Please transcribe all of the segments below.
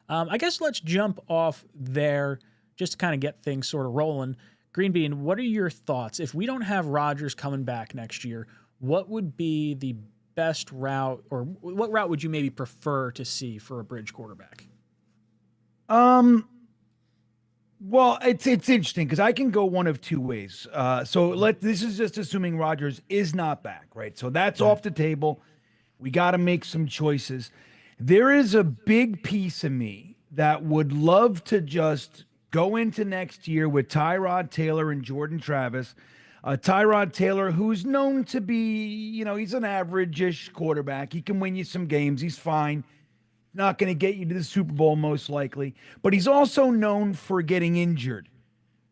I guess let's jump off there just to kind of get things sort of rolling. Green Bean, what are your thoughts? If we don't have Rodgers coming back next year, what would be the best route, or what route would you maybe prefer to see for a bridge quarterback? Well, it's interesting because I can go one of two ways. This is just assuming Rodgers is not back, right? So that's off the table. We got to make some choices. There is a big piece of me that would love to just go into next year with Tyrod Taylor and Jordan Travis. Tyrod Taylor, who's known to be, he's an average-ish quarterback. He can win you some games. He's fine. Not going to get you to the Super Bowl, most likely. But he's also known for getting injured.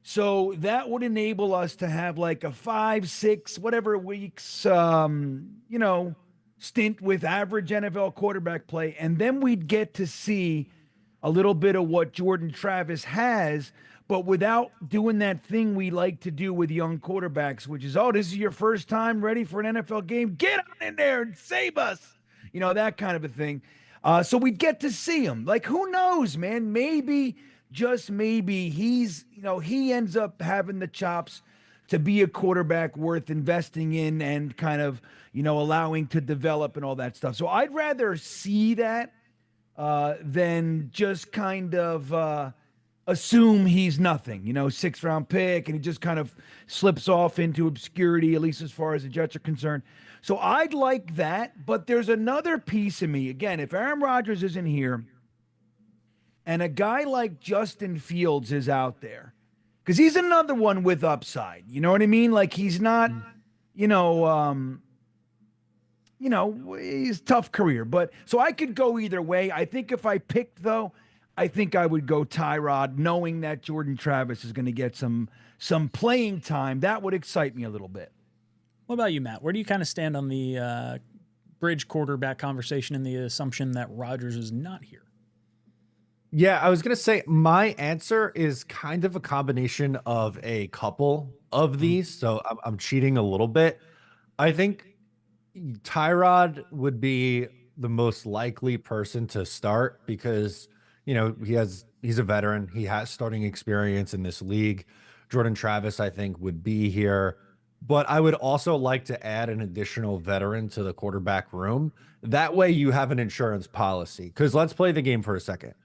So that would enable us to have like a 5, 6, whatever weeks, stint with average NFL quarterback play. And then we'd get to see a little bit of what Jordan Travis has, but without doing that thing we like to do with young quarterbacks, which is, oh, this is your first time ready for an NFL game. Get on in there and save us. That kind of a thing. So we'd get to see him. Like, who knows, man? Maybe, just maybe, he ends up having the chops to be a quarterback worth investing in and kind of, allowing to develop and all that stuff. So I'd rather see that than just kind of assume he's nothing, 6th round pick, and he just kind of slips off into obscurity, at least as far as the Jets are concerned. So I'd like that, but there's another piece of me. Again, if Aaron Rodgers isn't here and a guy like Justin Fields is out there, because he's another one with upside, you know what I mean? Like, he's not, he's tough career. But so I could go either way. I think if I picked, though, I think I would go Tyrod, knowing that Jordan Travis is going to get some playing time. That would excite me a little bit. What about you, Matt? Where do you kind of stand on the bridge quarterback conversation and the assumption that Rodgers is not here? Yeah, I was going to say my answer is kind of a combination of a couple of these. So I'm cheating a little bit. I think Tyrod would be the most likely person to start because, he's a veteran. He has starting experience in this league. Jordan Travis, I think, would be here. But I would also like to add an additional veteran to the quarterback room. That way you have an insurance policy. Because let's play the game for a second.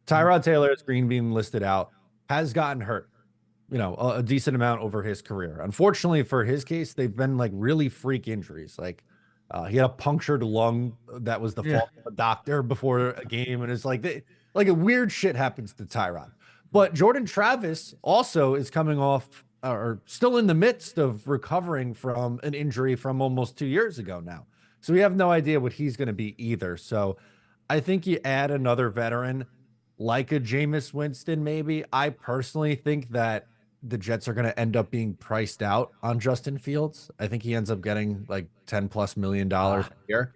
Tyrod Taylor, as Green Bean listed out, has gotten hurt, a decent amount over his career. Unfortunately for his case, they've been like really freak injuries. Like he had a punctured lung that was the fault of a doctor before a game. And it's like a weird shit happens to Tyrod. But Jordan Travis also is coming off or still in the midst of recovering from an injury from almost 2 years ago now. So we have no idea what he's going to be either. So I think you add another veteran like a Jameis Winston, maybe. I personally think that the Jets are going to end up being priced out on Justin Fields. I think he ends up getting like $10+ million a year.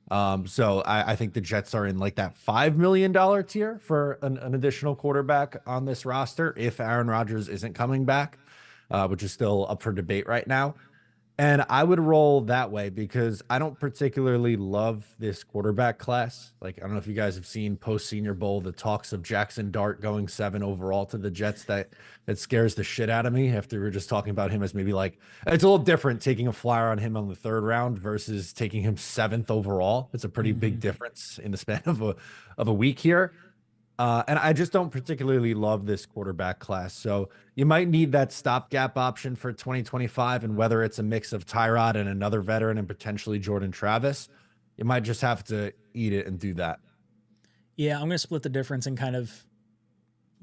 So I think the Jets are in like that $5 million tier for an additional quarterback on this roster if Aaron Rodgers isn't coming back. Which is still up for debate right now. And I would roll that way because I don't particularly love this quarterback class. Like, I don't know if you guys have seen post-Senior Bowl, the talks of Jackson Dart going 7 overall to the Jets. That scares the shit out of me after we were just talking about him as maybe like, it's a little different taking a flyer on him on the 3rd round versus taking him 7th overall. It's a pretty big difference in the span of a week here. And I just don't particularly love this quarterback class. So you might need that stopgap option for 2025. And whether it's a mix of Tyrod and another veteran and potentially Jordan Travis, you might just have to eat it and do that. Yeah, I'm going to split the difference and kind of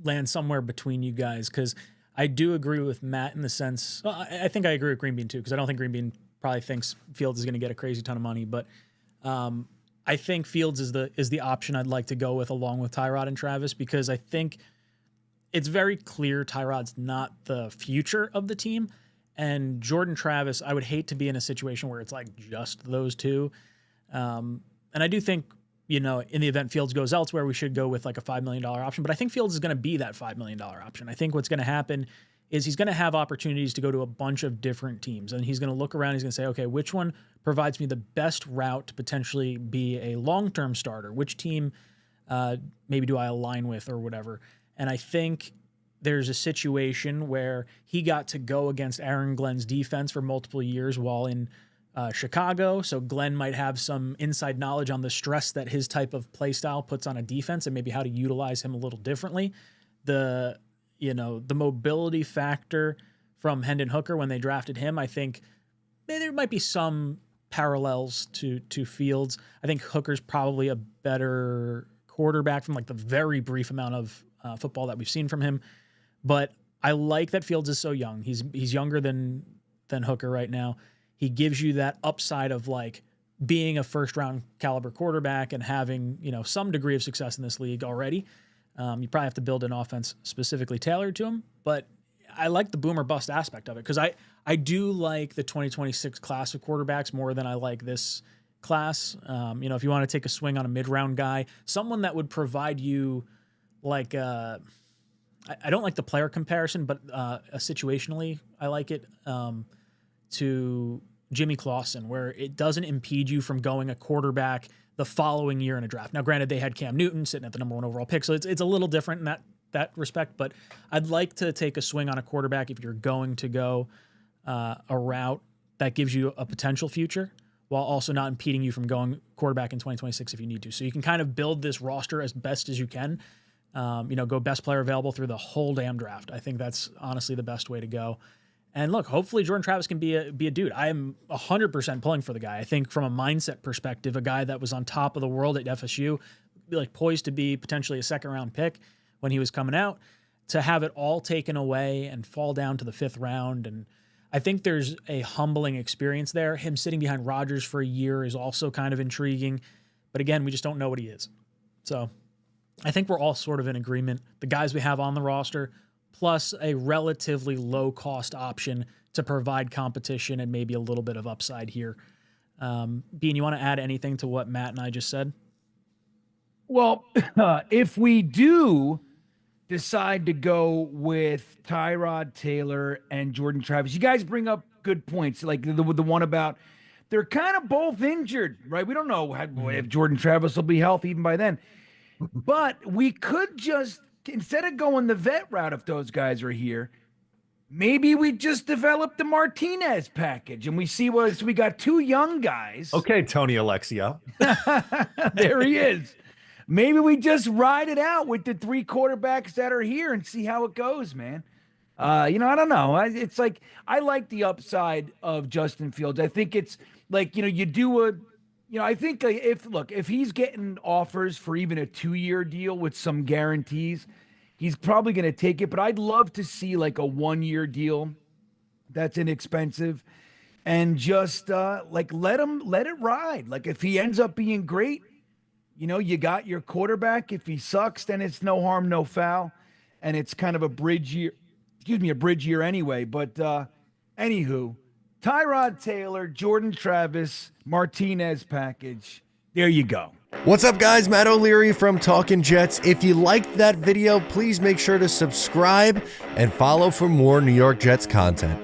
land somewhere between you guys because I do agree with Matt in the sense, well, I think I agree with Green Bean too because I don't think Green Bean probably thinks Fields is going to get a crazy ton of money. But I think Fields is the option I'd like to go with along with Tyrod and Travis because I think it's very clear Tyrod's not the future of the team. And Jordan Travis, I would hate to be in a situation where it's like just those two. And I do think, in the event Fields goes elsewhere, we should go with like a $5 million option. But I think Fields is going to be that $5 million option. I think what's going to happen is he's going to have opportunities to go to a bunch of different teams. And he's going to look around. He's going to say, okay, which one provides me the best route to potentially be a long-term starter? Which team maybe do I align with or whatever. And I think there's a situation where he got to go against Aaron Glenn's defense for multiple years while in Chicago. So Glenn might have some inside knowledge on the stress that his type of play style puts on a defense and maybe how to utilize him a little differently. The mobility factor from Hendon Hooker when they drafted him, I think there might be some parallels to Fields. I think Hooker's probably a better quarterback from like the very brief amount of football that we've seen from him. But I like that Fields is so young. He's younger than Hooker right now. He gives you that upside of like being a first round caliber quarterback and having, some degree of success in this league already. You probably have to build an offense specifically tailored to him, but I like the boom or bust aspect of it because I do like the 2026 class of quarterbacks more than I like this class. If you want to take a swing on a mid-round guy, someone that would provide you like I don't like the player comparison, but situationally I like it to Jimmy Clausen, where it doesn't impede you from going a quarterback the following year in a draft. Now, granted, they had Cam Newton sitting at the number 1 overall pick, so it's a little different in that respect, but I'd like to take a swing on a quarterback if you're going to go a route that gives you a potential future while also not impeding you from going quarterback in 2026 if you need to. So you can kind of build this roster as best as you can, go best player available through the whole damn draft. I think that's honestly the best way to go. And look, hopefully Jordan Travis can be a dude. I am 100% pulling for the guy. I think from a mindset perspective, a guy that was on top of the world at FSU, like poised to be potentially a second-round pick when he was coming out, to have it all taken away and fall down to the 5th round. And I think there's a humbling experience there. Him sitting behind Rodgers for a year is also kind of intriguing. But again, we just don't know what he is. So I think we're all sort of in agreement. The guys we have on the roster, plus a relatively low-cost option to provide competition and maybe a little bit of upside here. Bean, you want to add anything to what Matt and I just said? Well, if we do decide to go with Tyrod Taylor and Jordan Travis, you guys bring up good points, like the one about they're kind of both injured, right? We don't know if Jordan Travis will be healthy even by then. But we could just, instead of going the vet route, if those guys are here, maybe we just develop the Martinez package and we see what we got. 2 young guys. Okay, Tony Alexia. There he is. Maybe we just ride it out with the 3 quarterbacks that are here and see how it goes, man. I don't know. It's like, I like the upside of Justin Fields. I think it's like, you do I think if he's getting offers for even a 2-year deal with some guarantees, he's probably going to take it. But I'd love to see like a 1-year deal that's inexpensive and just let it ride. Like if he ends up being great, you got your quarterback. If he sucks, then it's no harm, no foul. And it's kind of a bridge year anyway. But anywho, Tyrod Taylor, Jordan Travis, Martinez package. There you go. What's up, guys? Matt O'Leary from Talkin' Jets. If you liked that video, please make sure to subscribe and follow for more New York Jets content.